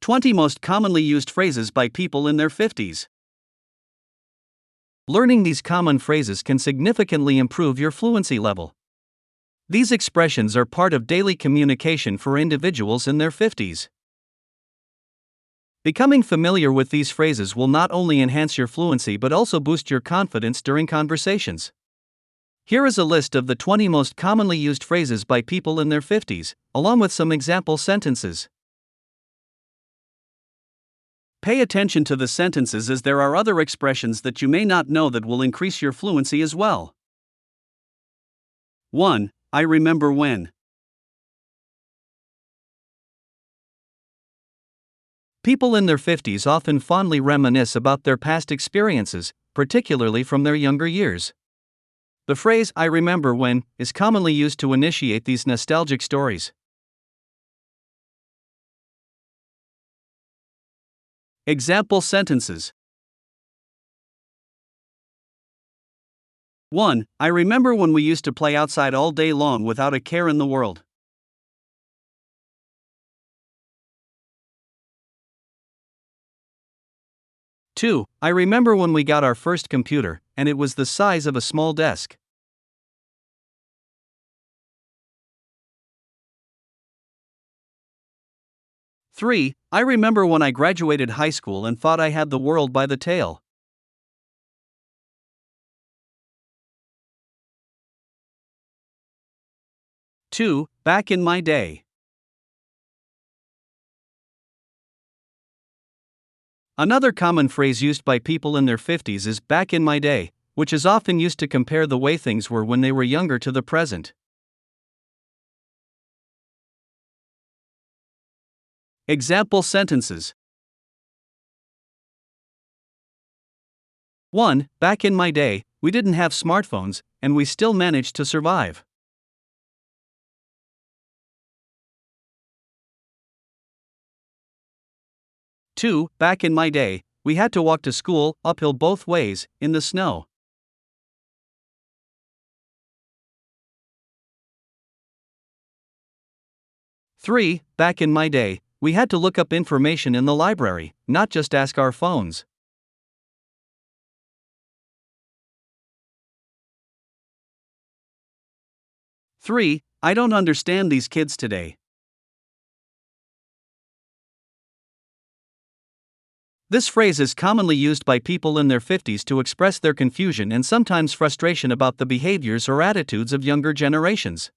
20 most commonly used phrases by people in their 50s. Learning these common phrases can significantly improve your fluency level. These expressions are part of daily communication for individuals in their 50s. Becoming familiar with these phrases will not only enhance your fluency but also boost your confidence during conversations. Here is a list of the 20 most commonly used phrases by people in their 50s, along with some example sentences. Pay attention to the sentences as there are other expressions that you may not know that will increase your fluency as well. 1. I remember when. People in their 50s often fondly reminisce about their past experiences, particularly from their younger years. The phrase, I remember when, is commonly used to initiate these nostalgic stories. Example sentences. 1. I remember when we used to play outside all day long without a care in the world. 2. I remember when we got our first computer, and it was the size of a small desk. 3. I remember when I graduated high school and thought I had the world by the tail. 2. Back in my day. Another common phrase used by people in their 50s is back in my day, which is often used to compare the way things were when they were younger to the present. Example sentences. 1. Back in my day, we didn't have smartphones, and we still managed to survive. 2. Back in my day, we had to walk to school, uphill both ways, in the snow. 3. Back in my day, we had to look up information in the library, not just ask our phones. 3. I don't understand these kids today. This phrase is commonly used by people in their 50s to express their confusion and sometimes frustration about the behaviors or attitudes of younger generations.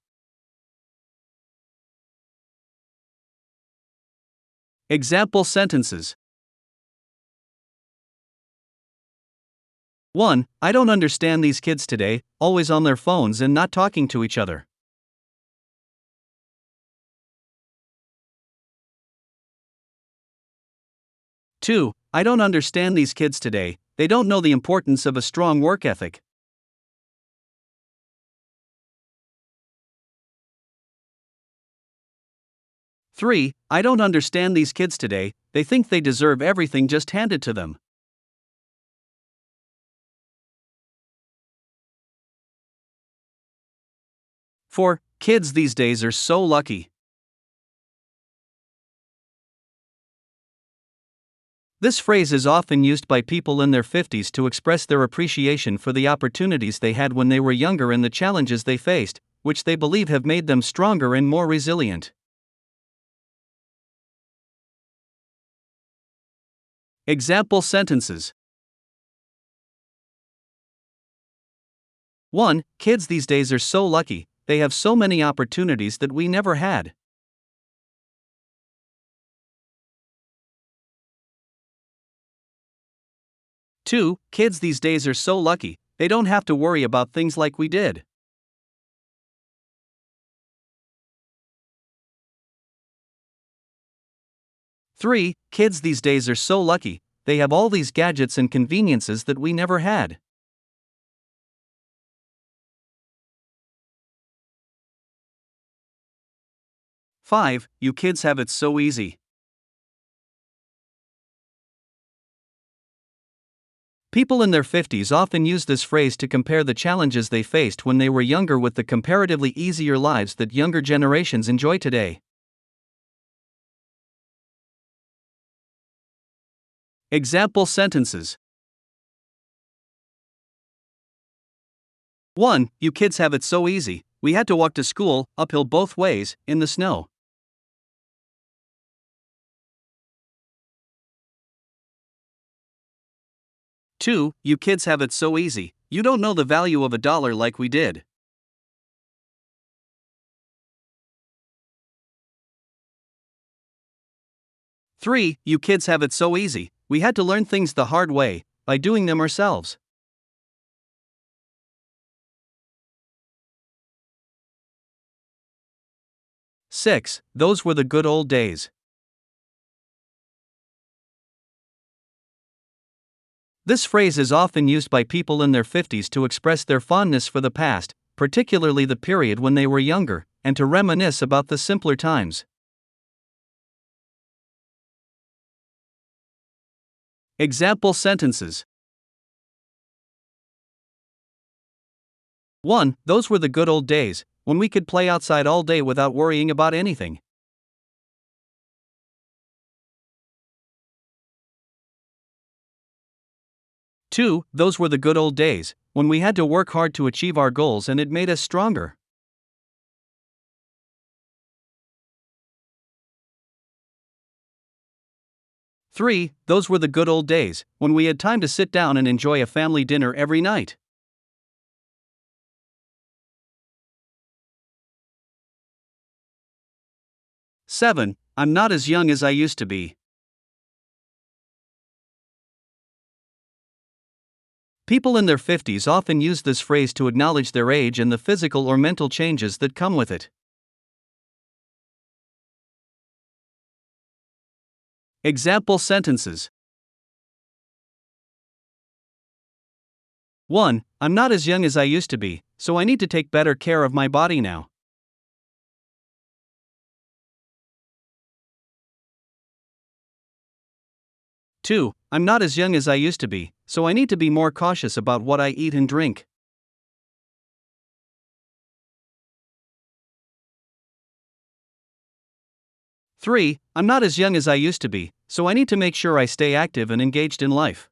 Example sentences. 1. I don't understand these kids today, always on their phones and not talking to each other. 2. I don't understand these kids today, they don't know the importance of a strong work ethic. 3. I don't understand these kids today, they think they deserve everything just handed to them. 4. Kids these days are so lucky. This phrase is often used by people in their 50s to express their appreciation for the opportunities they had when they were younger and the challenges they faced, which they believe have made them stronger and more resilient. Example sentences. 1. Kids these days are so lucky, they have so many opportunities that we never had. 2. Kids these days are so lucky, they don't have to worry about things like we did. 3. Kids these days are so lucky, they have all these gadgets and conveniences that we never had. 5. You kids have it so easy. People in their 50s often use this phrase to compare the challenges they faced when they were younger with the comparatively easier lives that younger generations enjoy today. Example sentences. 1. You kids have it so easy. We had to walk to school, uphill both ways, in the snow. 2. You kids have it so easy. You don't know the value of $1 like we did. 3. You kids have it so easy. We had to learn things the hard way, by doing them ourselves. 6. Those were the good old days. This phrase is often used by people in their 50s to express their fondness for the past, particularly the period when they were younger, and to reminisce about the simpler times. Example sentences. 1. Those were the good old days, when we could play outside all day without worrying about anything. 2. Those were the good old days, when we had to work hard to achieve our goals and it made us stronger. 3. Those were the good old days, when we had time to sit down and enjoy a family dinner every night. "7. I'm not as young as I used to be." People in their 50s often use this phrase to acknowledge their age and the physical or mental changes that come with it. Example sentences. 1. I'm not as young as I used to be, so I need to take better care of my body now. 2. I'm not as young as I used to be, so I need to be more cautious about what I eat and drink. 3. I'm not as young as I used to be, so I need to make sure I stay active and engaged in life.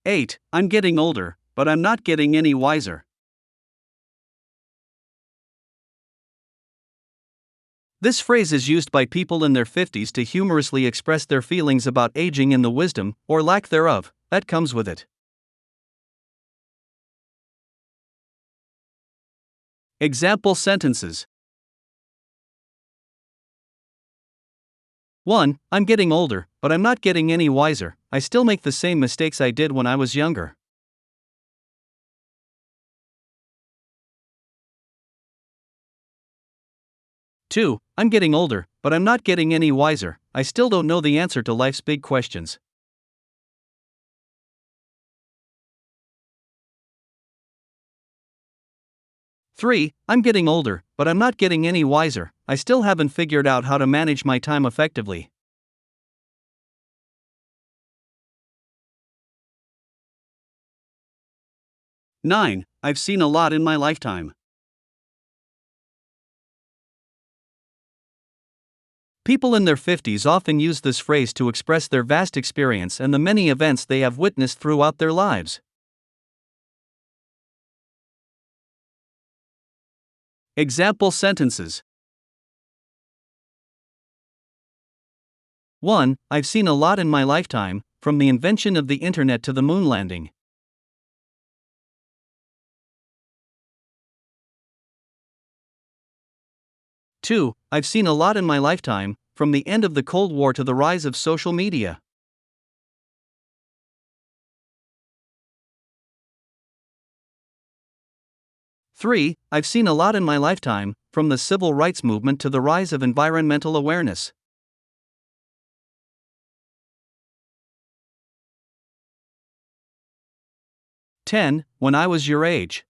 "8. I'm getting older, but I'm not getting any wiser." This phrase is used by people in their 50s to humorously express their feelings about aging and the wisdom, or lack thereof, that comes with it. Example sentences. 1. I'm getting older, but I'm not getting any wiser. I still make the same mistakes I did when I was younger. 2. I'm getting older, but I'm not getting any wiser. I still don't know the answer to life's big questions. 3. I'm getting older, but I'm not getting any wiser. I still haven't figured out how to manage my time effectively. "9. I've seen a lot in my lifetime." People in their 50s often use this phrase to express their vast experience and the many events they have witnessed throughout their lives. Example sentences. 1. I've seen a lot in my lifetime, from the invention of the internet to the moon landing. 2. I've seen a lot in my lifetime, from the end of the Cold War to the rise of social media. 3. I've seen a lot in my lifetime, from the civil rights movement to the rise of environmental awareness. "10. When I was your age."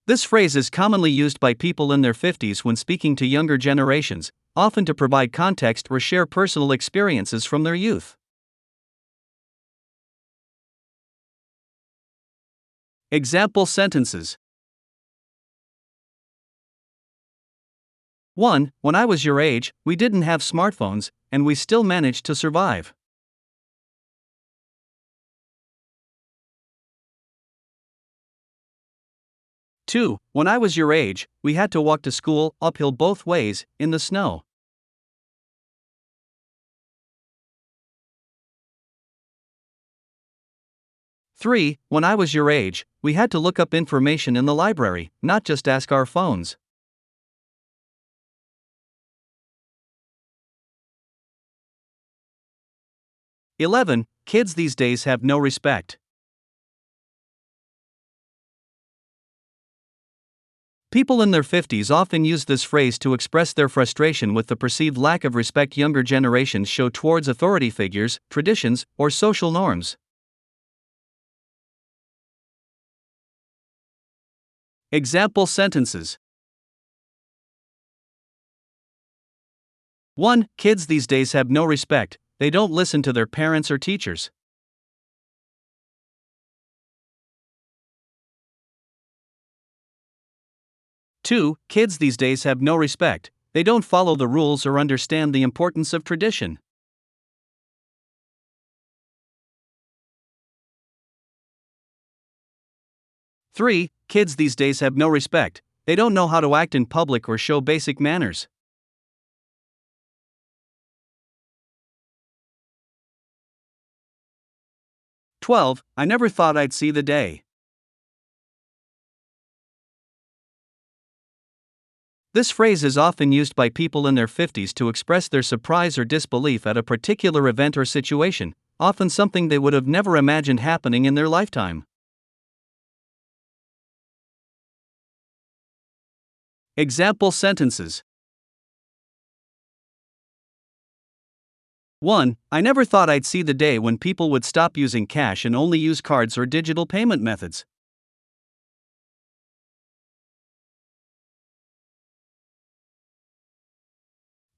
This phrase is commonly used by people in their 50s when speaking to younger generations, often to provide context or share personal experiences from their youth. Example sentences. 1. When I was your age, we didn't have smartphones, and we still managed to survive. 2. When I was your age, we had to walk to school, uphill both ways, in the snow. 3. When I was your age, we had to look up information in the library, not just ask our phones. 11. Kids these days have no respect. People in their 50s often use this phrase to express their frustration with the perceived lack of respect younger generations show towards authority figures, traditions, or social norms. Example sentences. 1. Kids these days have no respect, they don't listen to their parents or teachers. 2. Kids these days have no respect, they don't follow the rules or understand the importance of tradition. 3. Kids these days have no respect, they don't know how to act in public or show basic manners. 12. I never thought I'd see the day. This phrase is often used by people in their 50s to express their surprise or disbelief at a particular event or situation, often something they would have never imagined happening in their lifetime. Example sentences. 1. I never thought I'd see the day when people would stop using cash and only use cards or digital payment methods.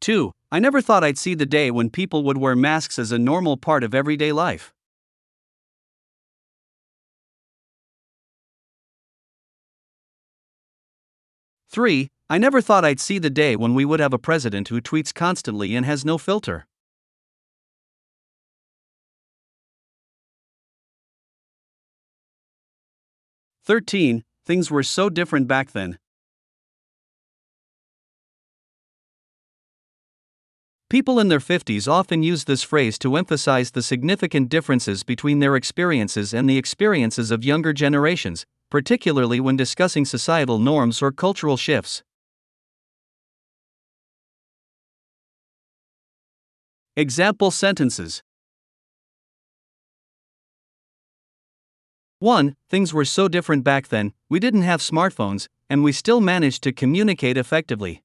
2. I never thought I'd see the day when people would wear masks as a normal part of everyday life. 3. I never thought I'd see the day when we would have a president who tweets constantly and has no filter. 13. Things were so different back then. People in their 50s often use this phrase to emphasize the significant differences between their experiences and the experiences of younger generations, particularly when discussing societal norms or cultural shifts. Example sentences. 1. Things were so different back then, we didn't have smartphones, and we still managed to communicate effectively.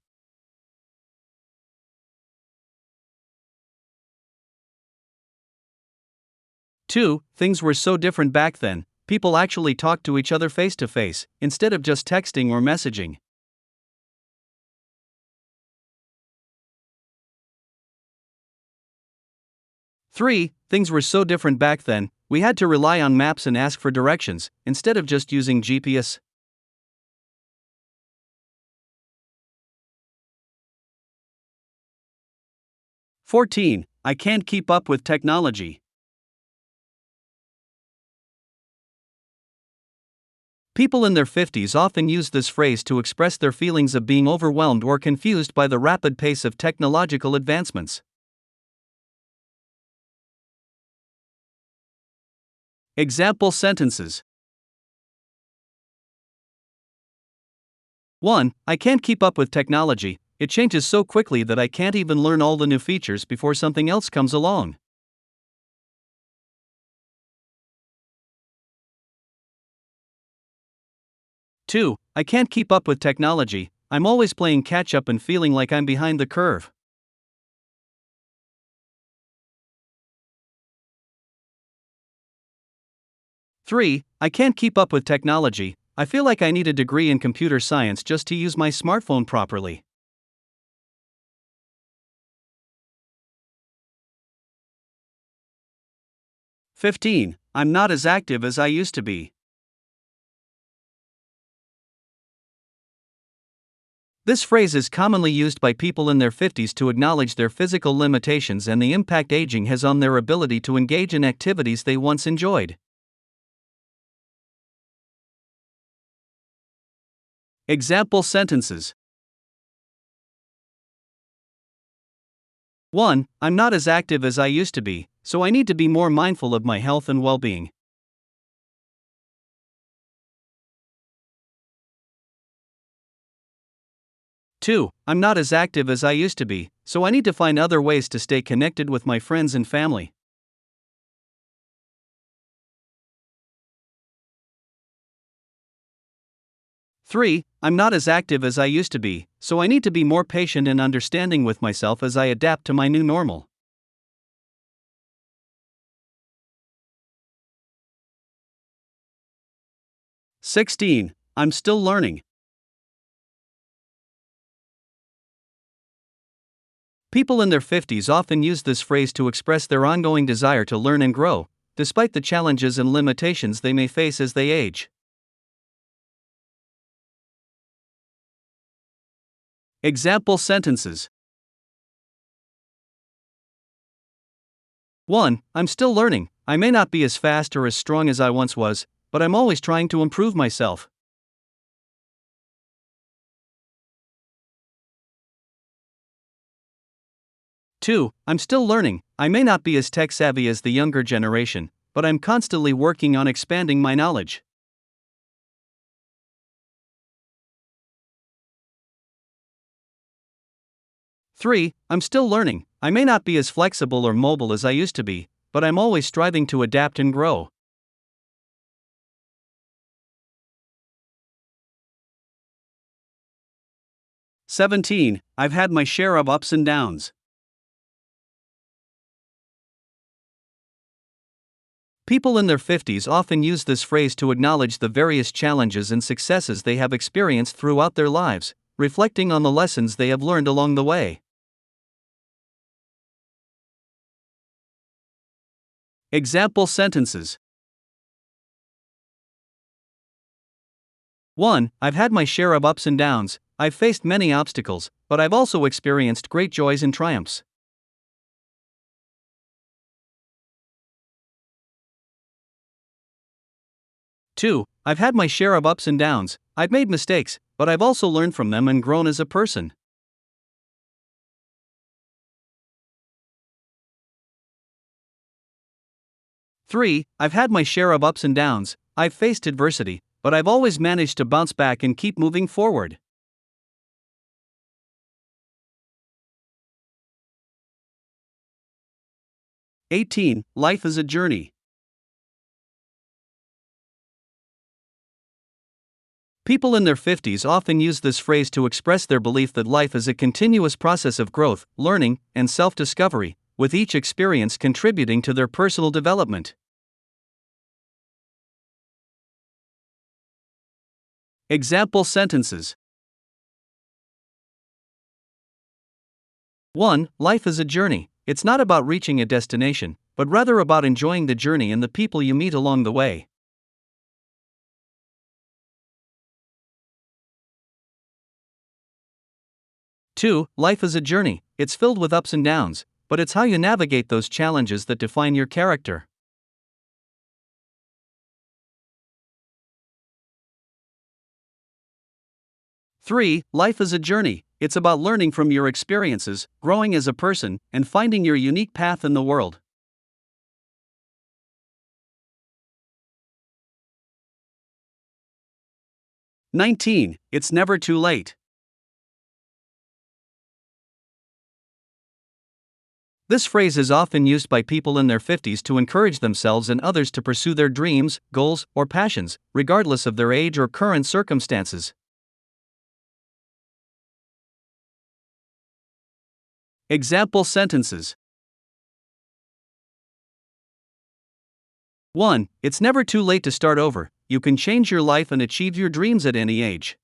2. Things were so different back then, people actually talked to each other face to face, instead of just texting or messaging. 3. Things were so different back then, we had to rely on maps and ask for directions, instead of just using GPS. "14. I can't keep up with technology." People in their 50s often use this phrase to express their feelings of being overwhelmed or confused by the rapid pace of technological advancements. Example sentences. 1. I can't keep up with technology, it changes so quickly that I can't even learn all the new features before something else comes along. 2. I can't keep up with technology, I'm always playing catch up and feeling like I'm behind the curve. 3. I can't keep up with technology, I feel like I need a degree in computer science just to use my smartphone properly. 15. I'm not as active as I used to be. This phrase is commonly used by people in their 50s to acknowledge their physical limitations and the impact aging has on their ability to engage in activities they once enjoyed. Example sentences. 1. I'm not as active as I used to be, so I need to be more mindful of my health and well-being. 2. I'm not as active as I used to be, so I need to find other ways to stay connected with my friends and family. 3. I'm not as active as I used to be, so I need to be more patient and understanding with myself as I adapt to my new normal. (16) I'm still learning. People in their 50s often use this phrase to express their ongoing desire to learn and grow, despite the challenges and limitations they may face as they age. Example sentences. 1. I'm still learning. I may not be as fast or as strong as I once was, but I'm always trying to improve myself. 2. I'm still learning. I may not be as tech savvy as the younger generation, but I'm constantly working on expanding my knowledge. 3. I'm still learning. I may not be as flexible or mobile as I used to be, but I'm always striving to adapt and grow. (17) I've had my share of ups and downs. People in their 50s often use this phrase to acknowledge the various challenges and successes they have experienced throughout their lives, reflecting on the lessons they have learned along the way. Example sentences. 1. I've had my share of ups and downs. I've faced many obstacles, but I've also experienced great joys and triumphs. 2. I've had my share of ups and downs. I've made mistakes, but I've also learned from them and grown as a person. 3. I've had my share of ups and downs. I've faced adversity, but I've always managed to bounce back and keep moving forward. (18) Life is a journey. People in their 50s often use this phrase to express their belief that life is a continuous process of growth, learning, and self-discovery, with each experience contributing to their personal development. Example sentences. 1. Life is a journey. It's not about reaching a destination, but rather about enjoying the journey and the people you meet along the way. 2. Life is a journey. It's filled with ups and downs, but it's how you navigate those challenges that define your character. 3. Life is a journey. It's about learning from your experiences, growing as a person, and finding your unique path in the world. (19) It's never too late. This phrase is often used by people in their 50s to encourage themselves and others to pursue their dreams, goals, or passions, regardless of their age or current circumstances. Example sentences. 1. It's never too late to start over. You can change your life and achieve your dreams at any age.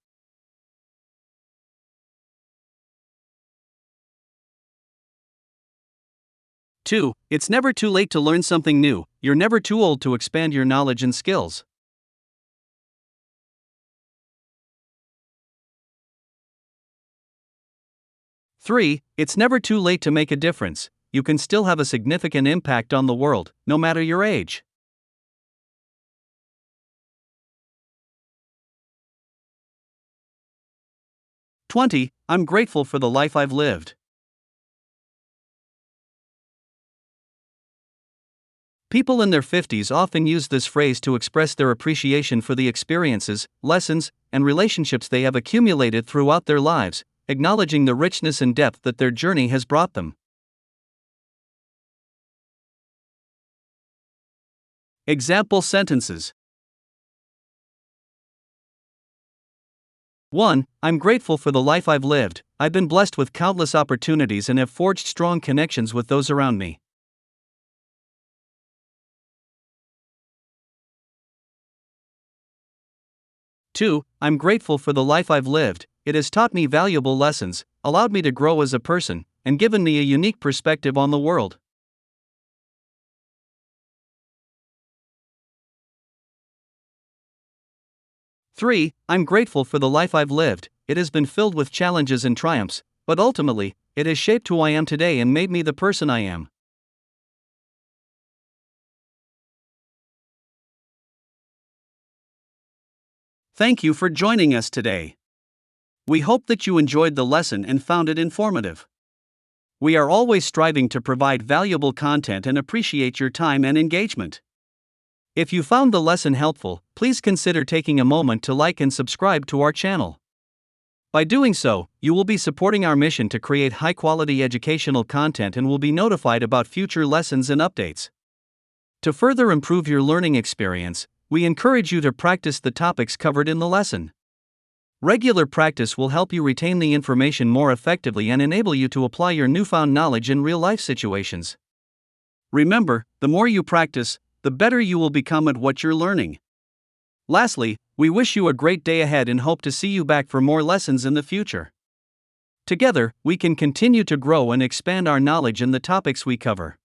2. It's never too late to learn something new. You're never too old to expand your knowledge and skills. 3. It's never too late to make a difference. You can still have a significant impact on the world, no matter your age. "20. I'm grateful for the life I've lived." People in their 50s often use this phrase to express their appreciation for the experiences, lessons, and relationships they have accumulated throughout their lives, acknowledging the richness and depth that their journey has brought them. Example sentences. 1. I'm grateful for the life I've lived. I've been blessed with countless opportunities and have forged strong connections with those around me. 2. I'm grateful for the life I've lived. It has taught me valuable lessons, allowed me to grow as a person, and given me a unique perspective on the world. 3. I'm grateful for the life I've lived. It has been filled with challenges and triumphs, but ultimately, it has shaped who I am today and made me the person I am. Thank you for joining us today. We hope that you enjoyed the lesson and found it informative. We are always striving to provide valuable content and appreciate your time and engagement. If you found the lesson helpful, please consider taking a moment to like and subscribe to our channel. By doing so, you will be supporting our mission to create high-quality educational content and will be notified about future lessons and updates. To further improve your learning experience, we encourage you to practice the topics covered in the lesson. Regular practice will help you retain the information more effectively and enable you to apply your newfound knowledge in real-life situations. Remember, the more you practice, the better you will become at what you're learning. Lastly, we wish you a great day ahead and hope to see you back for more lessons in the future. Together, we can continue to grow and expand our knowledge in the topics we cover.